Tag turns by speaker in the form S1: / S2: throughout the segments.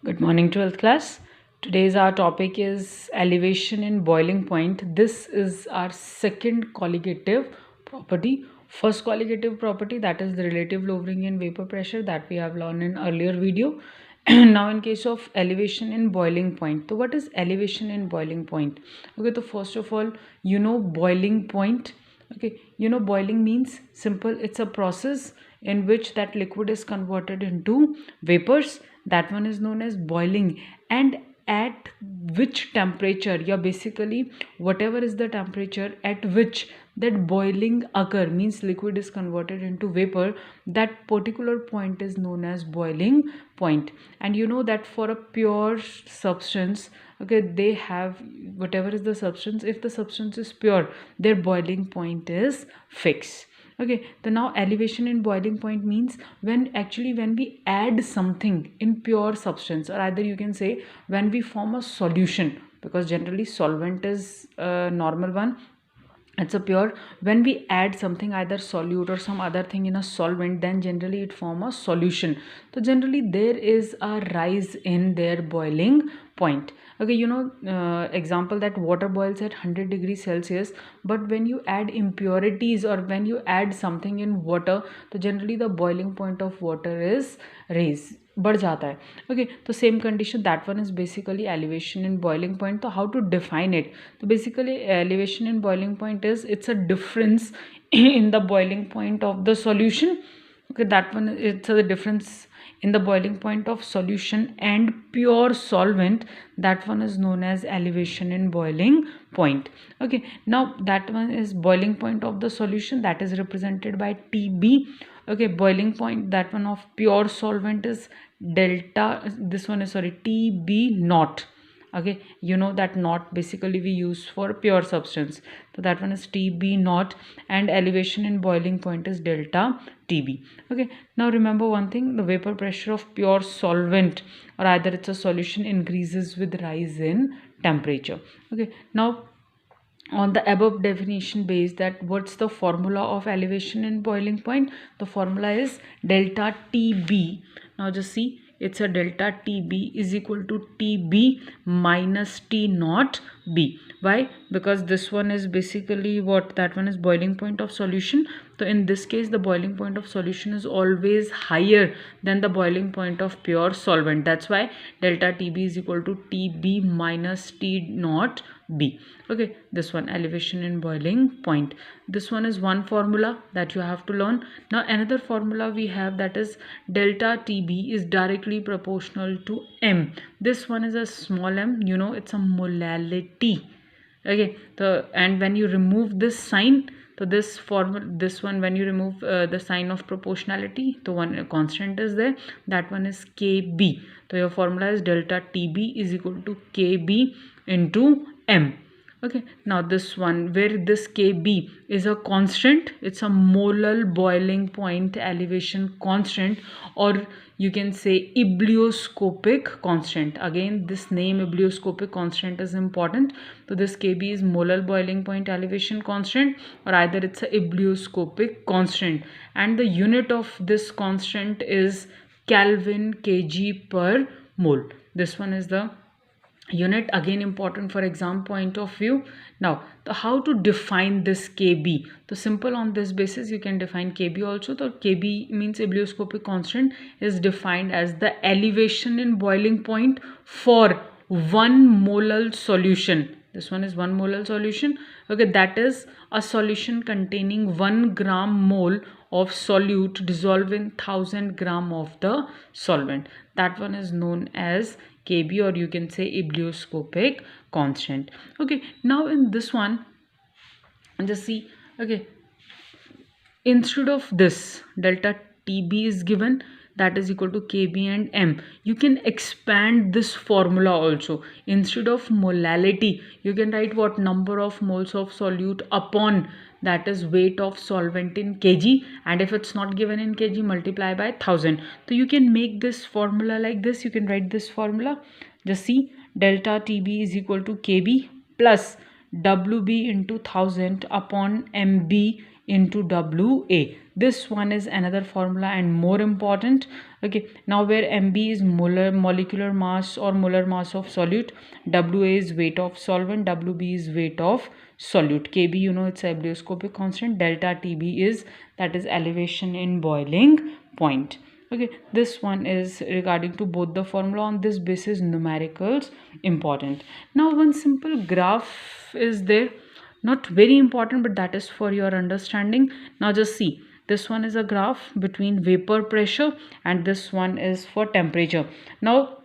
S1: Good morning, 12th class. Today's our topic is elevation in boiling point. This is our second colligative property. First colligative property, that is the relative lowering in vapor pressure, that we have learned in earlier video. Now in case of elevation in boiling point. So what is elevation in boiling point? Okay, so first of all, boiling point. Okay, boiling means simple, it's a process in which that liquid is converted into vapors. That one is known as boiling. And at which temperature, yeah, basically whatever is the temperature at which that boiling occur, means liquid is converted into vapor, that particular point is known as boiling point. And you know that for a pure substance, okay, they have whatever is the substance, if the substance is pure, their boiling point is fixed. Okay, so now elevation in boiling point means when we add something in pure substance, or either you can say when we form a solution, because generally solvent is a normal one, it's a pure. When we add something, either solute or some other thing in a solvent, then generally it form a solution. So generally there is a rise in their boiling point. Okay, example, that water boils at 100 degrees Celsius, but when you add impurities or when you add something in water, so generally the boiling point of water is raised, बढ़ जाता है. Okay, तो same condition, that one is basically elevation in boiling point. So how to define it? So basically elevation in boiling point is, it's a difference in the boiling point of the solution. Okay, that one, it's a difference in the boiling point of solution and pure solvent. That one is known as elevation in boiling point. Okay, now that one is boiling point of the solution, that is represented by TB. Okay, boiling point, that one of pure solvent is delta, this one is, sorry, TB naught. Okay, you know that naught basically we use for pure substance, so that one is TB naught, and elevation in boiling point is delta TB. Okay, now remember one thing, the vapor pressure of pure solvent, or either it's a solution, increases with rise in temperature. Okay, now on the above definition base, that what's the formula of elevation in boiling point? The formula is delta TB. Now just see, it's a delta TB is equal to TB minus T naught B. Why? Because this one is basically what, that one is boiling point of solution. So in this case the boiling point of solution is always higher than the boiling point of pure solvent. That's why delta TB is equal to TB minus T naught B. Okay, this one, elevation in boiling point. This one is one formula that you have to learn. Now another formula we have, that is delta TB is directly proportional to M. This one is a small m, it's a molality. Okay, so and when you remove this sign, so this formula, this one, when you remove the sign of proportionality, the one constant is there, that one is KB. So your formula is delta TB is equal to KB into M. Okay, now this one, where this KB is a constant, it's a molar boiling point elevation constant, or you can say ebullioscopic constant. Again, this name ebullioscopic constant is important. So this KB is molar boiling point elevation constant, or either it's a ebullioscopic constant, and the unit of this constant is Kelvin kg per mole. This one is the unit, again important for exam point of view. Now how to define this KB? So simple, on this basis you can define KB also. So KB means ebullioscopic constant is defined as the elevation in boiling point for 1 molar solution. This one is 1 molar solution. Okay, that is a solution containing 1 gram mole of solute dissolved in 1000 gram of the solvent. That one is known as KB, or you can say ebullioscopic constant. Okay, now in this one, just see, okay, instead of this delta TB is given, that is equal to KB and M. You can expand this formula also. Instead of molality, you can write what, number of moles of solute upon, that is weight of solvent in kg, and if it's not given in kg, multiply by 1000. So you can make this formula like this. You can write this formula. Just see, delta TB is equal to KB plus WB into 1000 upon MB into WA. This one is another formula and more important. Okay, now where mb is molecular mass or molar mass of solute, wa is weight of solvent, wb is weight of solute, kb you know it's abelioscopic constant, delta tb is, that is elevation in boiling point. Okay, this one is regarding to both the formula. On this basis numericals important. Now one simple graph is there, not very important, but that is for your understanding. Now just see, this one is a graph between vapor pressure and this one is for temperature. Now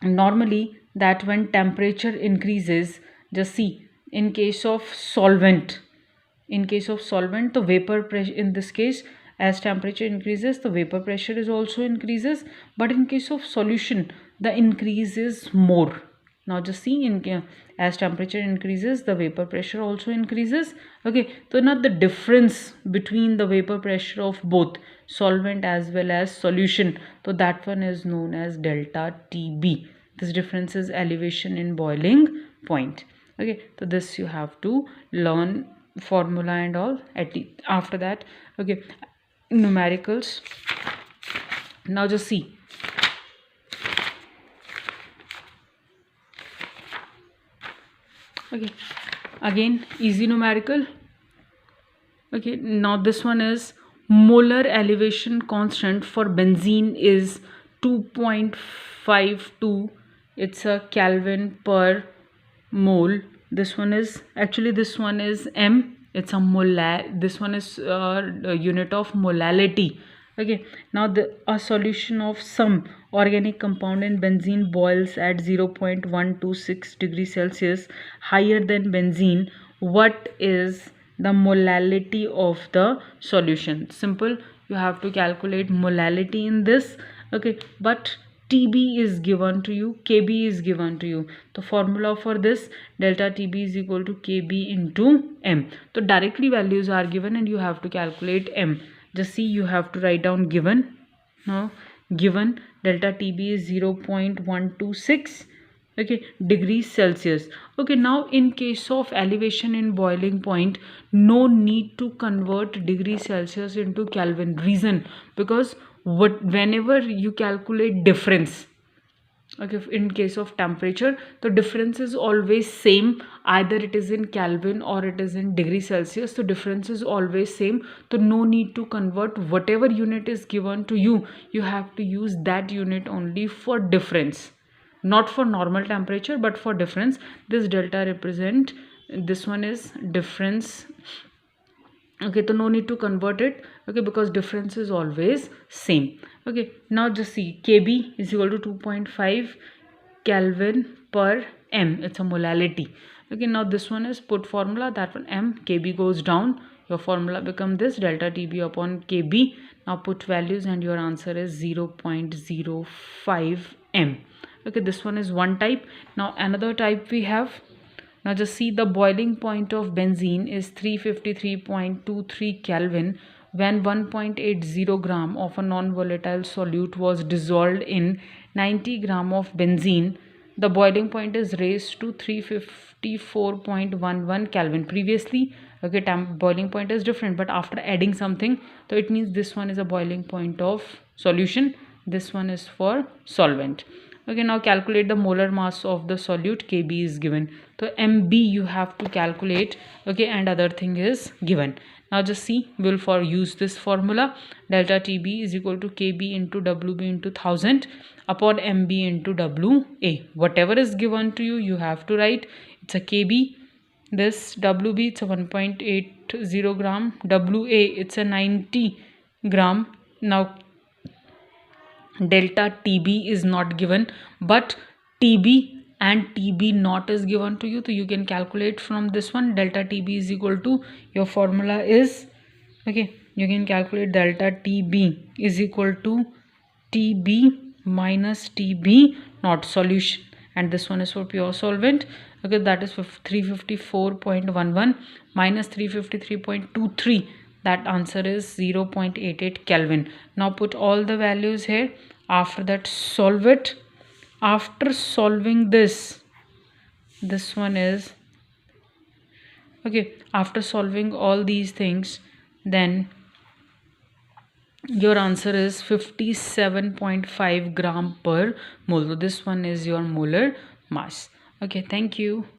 S1: normally that when temperature increases, just see, in case of solvent, the vapor pressure, in this case as temperature increases the vapor pressure is also increases, but in case of solution the increase is more. Now just see, as temperature increases the vapor pressure also increases. Okay, so now the difference between the vapor pressure of both solvent as well as solution, so that one is known as delta tb. This difference is elevation in boiling point. Okay, so this you have to learn formula and all at least after that. Okay, numericals. Now just see, okay, again easy numerical. Okay, now this one is molar elevation constant for benzene is 2.52, it's a Kelvin per mole. This one is actually, this one is m, it's a molar, this one is a unit of molality. Okay, now a solution of some organic compound in benzene boils at 0.126 degrees Celsius higher than benzene. What is the molality of the solution? Simple, you have to calculate molality in this. Okay, but TB is given to you, KB is given to you. The formula for this, delta TB is equal to KB into M. So directly values are given and you have to calculate M. Just see, you have to write down given. Now given delta TB is 0.126, okay, degrees Celsius. Okay, now in case of elevation in boiling point, no need to convert degrees Celsius into Kelvin. Reason, because whenever you calculate difference, okay, in case of temperature the difference is always same, either it is in Kelvin or it is in degree Celsius, the difference is always same. So no need to convert, whatever unit is given to you, you have to use that unit only for difference, not for normal temperature but for difference. This delta represent, this one is difference. Okay, so no need to convert it, okay, because difference is always same. Okay, now just see, kb is equal to 2.5 Kelvin per m, it's a molality. Okay, now this one is put formula, that one m, kb goes down, your formula become this, delta tb upon kb. Now put values and your answer is 0.05 m. Okay, this one is one type. Now another type we have. Now just see, the boiling point of benzene is 353.23 Kelvin when 1.80 gram of a non-volatile solute was dissolved in 90 gram of benzene. The boiling point is raised to 354.11 Kelvin. Previously, okay, boiling point is different, but after adding something, so it means this one is a boiling point of solution, this one is for solvent. Okay, now calculate the molar mass of the solute, kb is given, so mb you have to calculate. Okay, and other thing is given. Now just see, we'll use this formula, delta tb is equal to kb into wb into 1000 upon mb into wa. Whatever is given to you, you have to write. It's a kb, this wb, it's a 1.80 gram, wa, it's a 90 gram. Now delta tb is not given, but tb and tb naught is given to you, so you can calculate from this one. Delta tb is equal to, your formula is, okay, you can calculate delta tb is equal to tb minus tb naught solution, and this one is for pure solvent. Okay, that is 354.11 minus 353.23, that answer is 0.88 Kelvin. Now put all the values here, after that solve it. After solving this one is, okay, after solving all these things, then Your answer is 57.5 gram per mole. So this one is your molar mass. Okay, thank you.